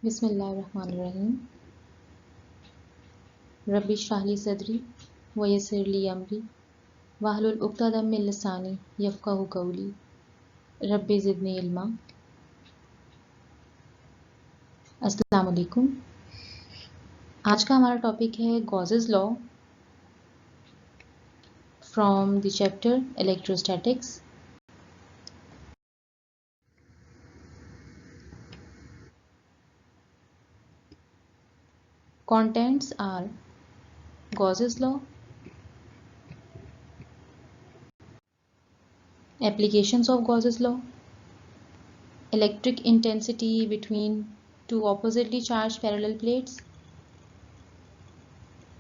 बिस्मिल्लाहिर्रहमानिर्रहीम। रब्बि इश्रह ली सदरी व यस्सिर ली अमरी वहलुल उक़्दतम मिन लिसानी यफ़क़हू क़ौली। रब्बि ज़िदनी इल्मा। अस्सलाम वालेकुम। आज का हमारा टॉपिक है Gauss's law from the chapter electrostatics. Contents are Gauss's law, applications of Gauss's law, electric intensity between two oppositely charged parallel plates,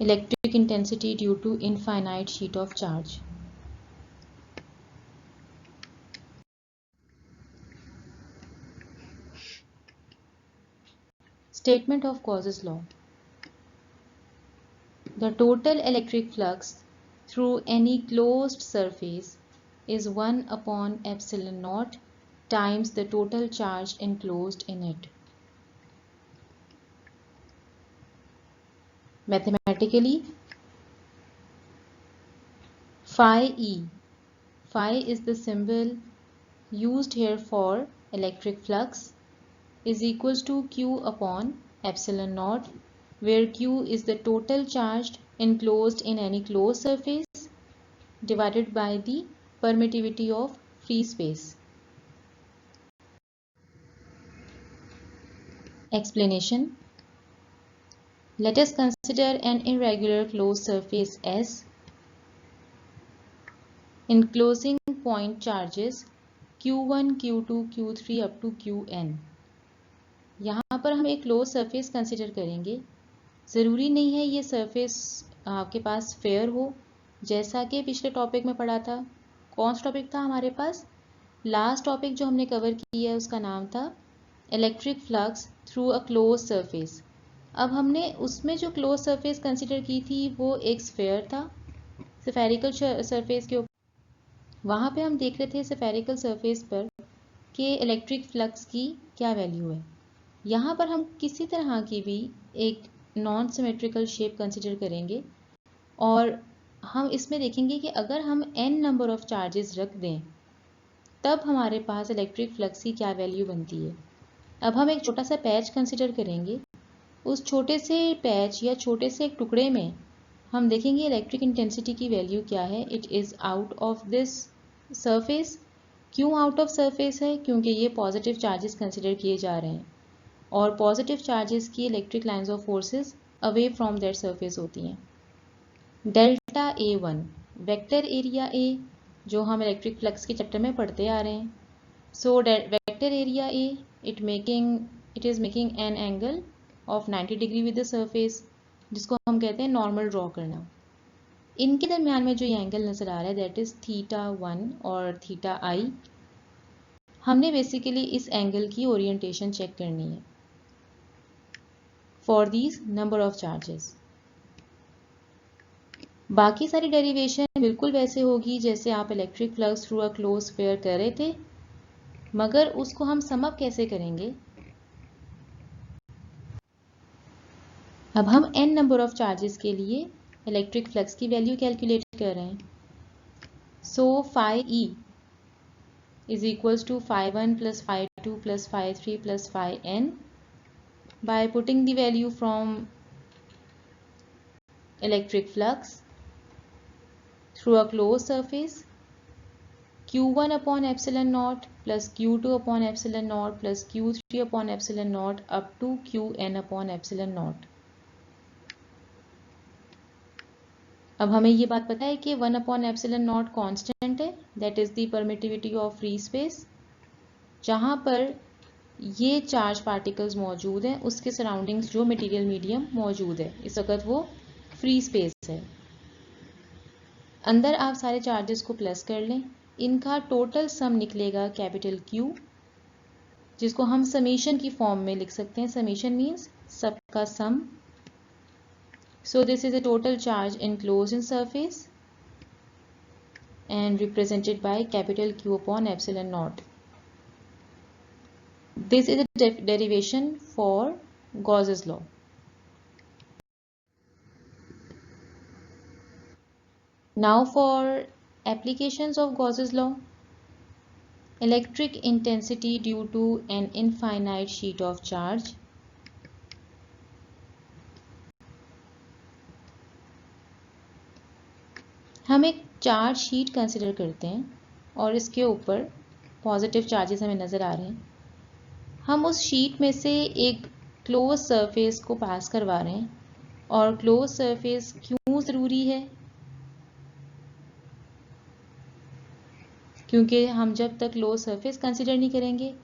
electric intensity due to infinite sheet of charge. Statement of Gauss's law. The total electric flux through any closed surface is 1 upon epsilon naught times the total charge enclosed in it. Mathematically, phi E, phi is the symbol used here for electric flux, is equals to Q upon epsilon naught, where Q is the total charge enclosed in any closed surface divided by the permittivity of free space. Explanation. Let us consider an irregular closed surface S enclosing point charges Q1, Q2, Q3 up to Qn. यहाँ पर हम एक close surface consider करेंगे। ज़रूरी नहीं है ये surface आपके पास फेयर हो, जैसा कि पिछले टॉपिक में पढ़ा था। कौन सा टॉपिक था हमारे पास? लास्ट टॉपिक जो हमने कवर किया है उसका नाम था electric flux through a close surface. अब हमने उसमें जो क्लोज सरफेस कंसिडर की थी वो एक स्फेयर था, स्फेरिकल सरफेस के ऊपर। वहाँ पे हम देख रहे थे स्फेरिकल सरफेस पर कि इलेक्ट्रिक फ्लक्स की क्या वैल्यू है। यहाँ पर हम किसी तरह की भी एक नॉन सिमेट्रिकल शेप कंसिडर करेंगे और हम इसमें देखेंगे कि अगर हम n नंबर ऑफ चार्जेस रख दें तब हमारे पास इलेक्ट्रिक फ्लक्स की क्या वैल्यू बनती है। अब हम एक छोटा सा पैच कंसिडर करेंगे। उस छोटे से पैच या छोटे से एक टुकड़े में हम देखेंगे इलेक्ट्रिक इंटेंसिटी की वैल्यू क्या है। It is out of this surface. क्यों आउट ऑफ सरफेस है? क्योंकि ये पॉजिटिव चार्जेस कंसिडर किए जा रहे हैं और पॉजिटिव चार्जेस की electric lines of forces away from that surface होती हैं। Delta A1 vector area A जो हम इलेक्ट्रिक फ्लक्स के चैप्टर में पढ़ते आ रहे हैं। So vector area A it is making an angle of 90 degree with the surface, जिसको हम कहते हैं नॉर्मल ड्रॉ करना। इनके दरमियान में जो ये एंगल नज़र आ रहा है दैट इज़ θ1 और θi। हमने बेसिकली इस एंगल की ओरिएंटेशन चेक करनी है for these number of charges. बाकी सारी डेरिवेशन बिल्कुल वैसे होगी जैसे आप electric flux through a close sphere कर रहे थे, मगर उसको हम सम अप कैसे करेंगे? अब हम n नंबर ऑफ चार्जेस के लिए इलेक्ट्रिक फ्लक्स की वैल्यू कैलकुलेट कर रहे हैं। सो phi E is equals to phi1 plus phi2 plus phi3 plus phi n by putting the value from electric flux through a closed surface Q1 upon epsilon naught plus Q2 upon epsilon naught plus Q3 upon epsilon naught up to Qn upon epsilon naught। अब हमें ये बात पता है कि 1 upon epsilon naught constant है, that is the permittivity of free space. जहाँ पर ये चार्ज पार्टिकल्स मौजूद हैं उसके सराउंडिंग्स जो मटेरियल मीडियम मौजूद है इस वक्त वो फ्री स्पेस है। अंदर आप सारे चार्जेस को प्लस कर लें, इनका टोटल सम निकलेगा कैपिटल Q, जिसको हम समीशन की फॉर्म में लिख सकते हैं। समीशन मीन्स सबका sum. So this is a total charge enclosed in surface and represented by capital Q upon epsilon naught. This is a derivation for Gauss's law. Now for applications of Gauss's law. Electric intensity due to an infinite sheet of charge. हम एक charge sheet consider करते हैं और इसके ऊपर positive charges हमें नज़र आ रहे हैं। हम उस शीट में से एक क्लोज सरफेस को पास करवा रहे हैं और क्लोज सरफेस क्यों ज़रूरी है? क्योंकि हम जब तक क्लोज सरफेस कंसिडर नहीं करेंगे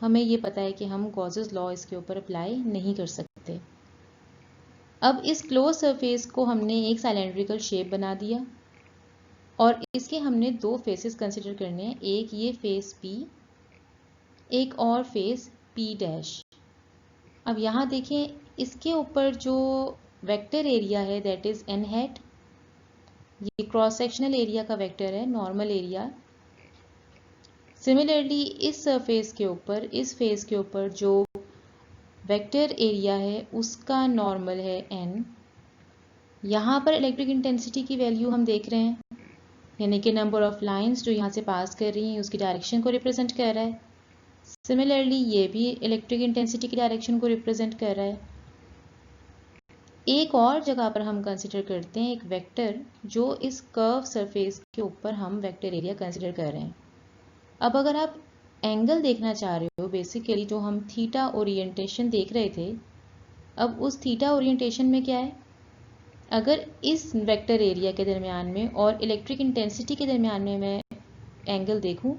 हमें ये पता है कि हम गॉसेस लॉ इसके ऊपर अप्लाई नहीं कर सकते। अब इस क्लोज सरफेस को हमने एक सिलेंड्रिकल शेप बना दिया और इसके हमने दो फेसेस कंसिडर करने हैं, एक ये फेस P, एक और फेस P डैश। अब यहाँ देखें इसके ऊपर जो वेक्टर एरिया है दैट इज n हैट, ये क्रॉस सेक्शनल एरिया का वेक्टर है, नॉर्मल एरिया। सिमिलरली इस सरफेस के ऊपर, इस फेस के ऊपर जो वेक्टर एरिया है उसका नॉर्मल है n। यहाँ पर इलेक्ट्रिक इंटेंसिटी की वैल्यू हम देख रहे हैं, यानी कि नंबर ऑफ लाइंस जो यहाँ से पास कर रही हैं उसकी डायरेक्शन को रिप्रेजेंट कर रहा है। सिमिलरली ये भी इलेक्ट्रिक इंटेंसिटी की डायरेक्शन को रिप्रेजेंट कर रहा है। एक और जगह पर हम कंसिडर करते हैं एक वेक्टर जो इस कर्व सरफेस के ऊपर हम वेक्टर एरिया कंसिडर कर रहे हैं। अब अगर आप एंगल देखना चाह रहे हो, बेसिकली जो हम थीटा ओरिएंटेशन देख रहे थे, अब उस थीटा ओरिएंटेशन में क्या है, अगर इस वेक्टर एरिया के दरमियान में और इलेक्ट्रिक इंटेंसिटी के दरमियान में मैं एंगल देखूं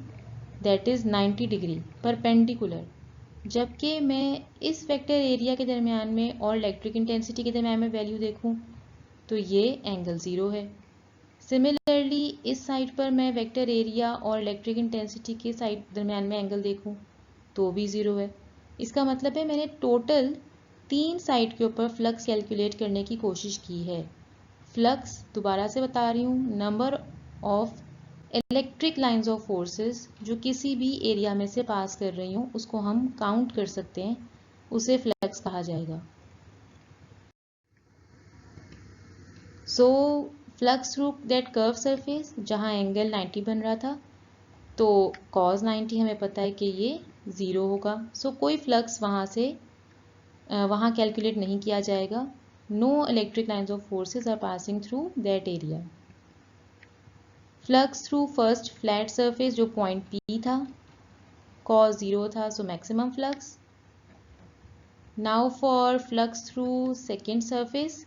दैट इज़ 90 डिग्री परपेंडिकुलर, जबकि मैं इस वेक्टर एरिया के दरमियान में और इलेक्ट्रिक इंटेंसिटी के दरमियान में वैल्यू देखूं तो ये एंगल 0 है। सिमिलरली इस साइड पर मैं वेक्टर एरिया और इलेक्ट्रिक इंटेंसिटी के साइड दरमियान में एंगल देखूं तो भी 0 है। इसका मतलब है मैंने टोटल 3 साइड के ऊपर फ्लक्स कैलकुलेट करने की कोशिश की है। फ्लक्स दोबारा से बता रही हूँ, number of electric lines of forces जो किसी भी एरिया में से पास कर रही हूँ उसको हम काउंट कर सकते हैं, उसे फ्लक्स कहा जाएगा। So flux through that curve surface जहाँ एंगल 90 बन रहा था, तो cos 90 हमें पता है कि ये 0 होगा। सो कोई फ्लक्स वहाँ कैलकुलेट नहीं किया जाएगा। No electric lines of forces are passing through that area. Flux through first flat surface जो पॉइंट P था, cos 0 था, so maximum flux. Now for flux through second surface,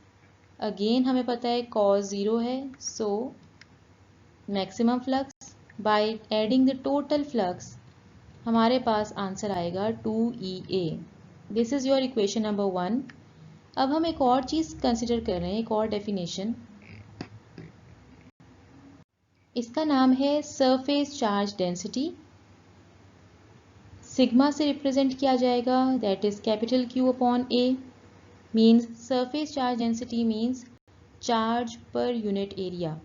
again हमें पता है cos 0 है, so maximum flux. By adding the total flux हमारे पास answer आएगा 2EA। This is your equation number 1। अब हम एक और चीज कंसिडर कर रहे हैं, एक और डेफिनेशन, इसका नाम है सरफेस चार्ज डेंसिटी। सिग्मा से रिप्रेजेंट किया जाएगा, that is capital Q upon A। Means surface charge density means charge per unit area,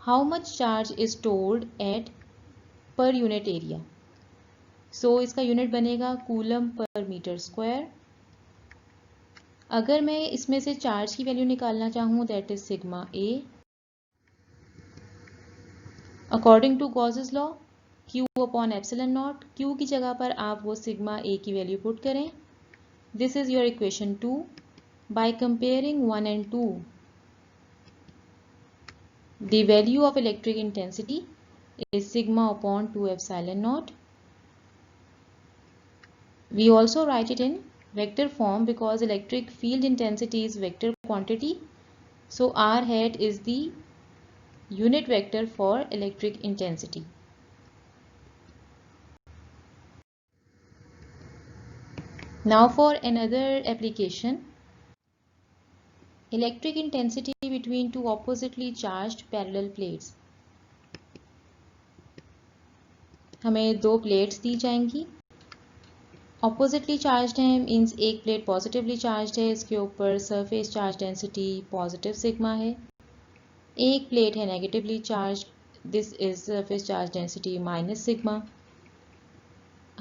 how much charge is stored at per unit area. So इसका unit बनेगा coulomb per metre square. अगर मैं इसमें से charge की value निकालना चाहूँ that is sigma A। According to Gauss's law Q upon epsilon naught, Q की जगह पर आप वो सिग्मा A की वैल्यू पुट करें। This is your equation 2। By comparing 1 and 2, the value of electric intensity is sigma upon 2 epsilon naught. We also write it in vector form because electric field intensity is vector quantity. So R hat is the unit vector for electric intensity. Now for another application, electric intensity between two oppositely charged parallel plates. हमें दो plates दी जाएंगी, oppositely charged हैं, means एक plate positively charged है, इसके ऊपर surface charge density positive sigma है। एक प्लेट है negatively charge, this is surface charge density minus sigma.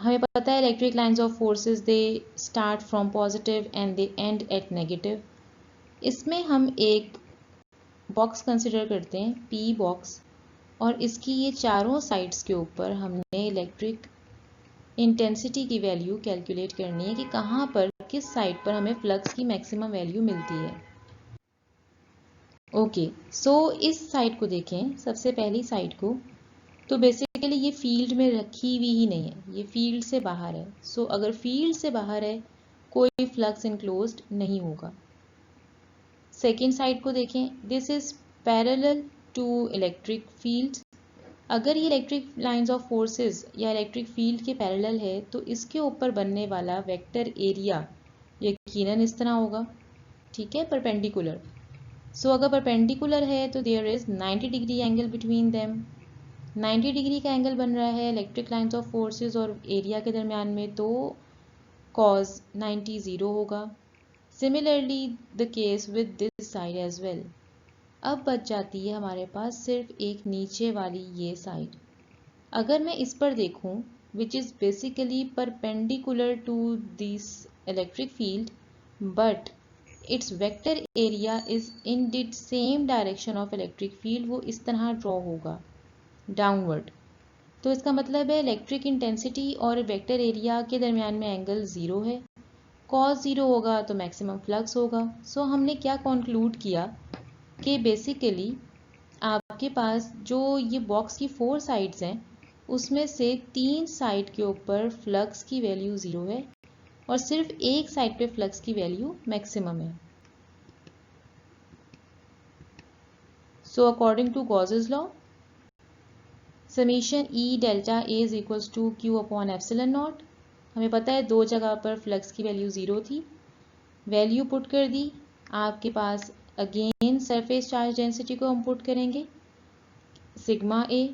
हमें पता है electric lines of forces they start from positive and they end at negative. इसमें हम एक बॉक्स कंसिडर करते हैं, पी बॉक्स, और इसकी ये चारों साइड्स के ऊपर हमने इलेक्ट्रिक इंटेंसिटी की वैल्यू कैलकुलेट करनी है कि कहाँ पर, किस साइड पर हमें फ्लक्स की मैक्सिमम वैल्यू मिलती है। ओके, सो इस साइड को देखें, सबसे पहली साइड को, तो बेसिकली ये फील्ड में रखी हुई ही नहीं है, ये फील्ड से बाहर है। सो अगर फील्ड से बाहर है, कोई फ्लक्स इनक्लोज्ड नहीं होगा। सेकेंड साइड को देखें, this is parallel to electric field. अगर ये इलेक्ट्रिक लाइंस ऑफ फोर्सेस या इलेक्ट्रिक फील्ड के पैरेलल है तो इसके ऊपर बनने वाला वेक्टर एरिया यकीनन इस तरह होगा, ठीक है, परपेंडिकुलर। सो अगर परपेंडिकुलर है तो there is 90 degree angle between them. 90 degree का एंगल बन रहा है इलेक्ट्रिक लाइंस ऑफ फोर्सेस और एरिया के दरमियान में, तो cos 90 0 होगा। Similarly the case with this side as well. अब बच जाती है हमारे पास सिर्फ एक नीचे वाली ये साइड। अगर मैं इस पर देखूं, which is basically perpendicular to this electric field, but its vector area is in the same direction of electric field, वो इस तरह ड्रॉ होगा डाउनवर्ड। तो इसका मतलब है इलेक्ट्रिक इंटेंसिटी और वेक्टर एरिया के दरमियान में एंगल 0 है। cos 0 होगा तो मैक्सिमम फ्लक्स होगा। सो हमने क्या कंक्लूड किया कि बेसिकली आपके पास जो ये बॉक्स की 4 साइड्स हैं उसमें से 3 साइड के ऊपर फ्लक्स की वैल्यू 0 है और सिर्फ एक साइड पे फ्लक्स की वैल्यू मैक्सिमम है। So according to Gauss's law, summation E delta A is equals to Q upon epsilon naught. हमें पता है दो जगह पर फ्लक्स की वैल्यू 0 थी, वैल्यू पुट कर दी, आपके पास अगेन सरफेस चार्ज डेंसिटी को हम पुट करेंगे सिग्मा ए,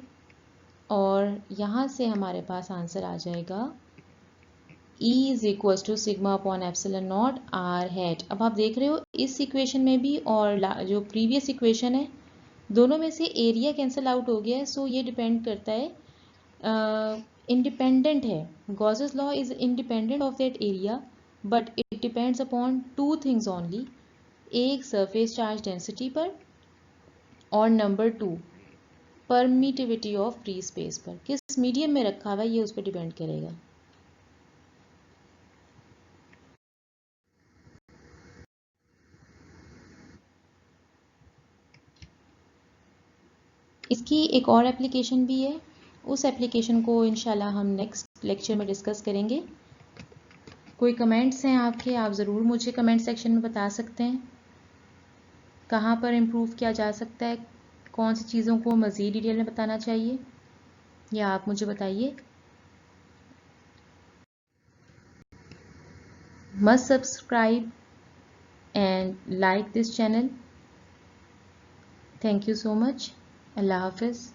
और यहाँ से हमारे पास आंसर आ जाएगा E is equals to sigma upon epsilon naught r hat. अब आप देख रहे हो इस इक्वेशन में भी और जो प्रीवियस इक्वेशन है दोनों में से एरिया कैंसिल आउट हो गया है। सो ये डिपेंड करता है, इंडिपेंडेंट है, Gauss's law is independent of that area, but it depends upon two things only, एक सरफेस चार्ज डेंसिटी पर और number 2 permittivity of free space पर, किस मीडियम में रखा हुआ है ये उस पर डिपेंड करेगा। इसकी एक और एप्लीकेशन भी है, उस एप्लीकेशन को इंशाल्लाह हम नेक्स्ट लेक्चर में डिस्कस करेंगे। कोई कमेंट्स हैं आपके, आप ज़रूर मुझे कमेंट सेक्शन में बता सकते हैं कहाँ पर इम्प्रूव किया जा सकता है, कौन सी चीज़ों को मज़ीद डिटेल में बताना चाहिए, या आप मुझे बताइए। Must subscribe and like this channel. Thank you so much. Allah Hafiz.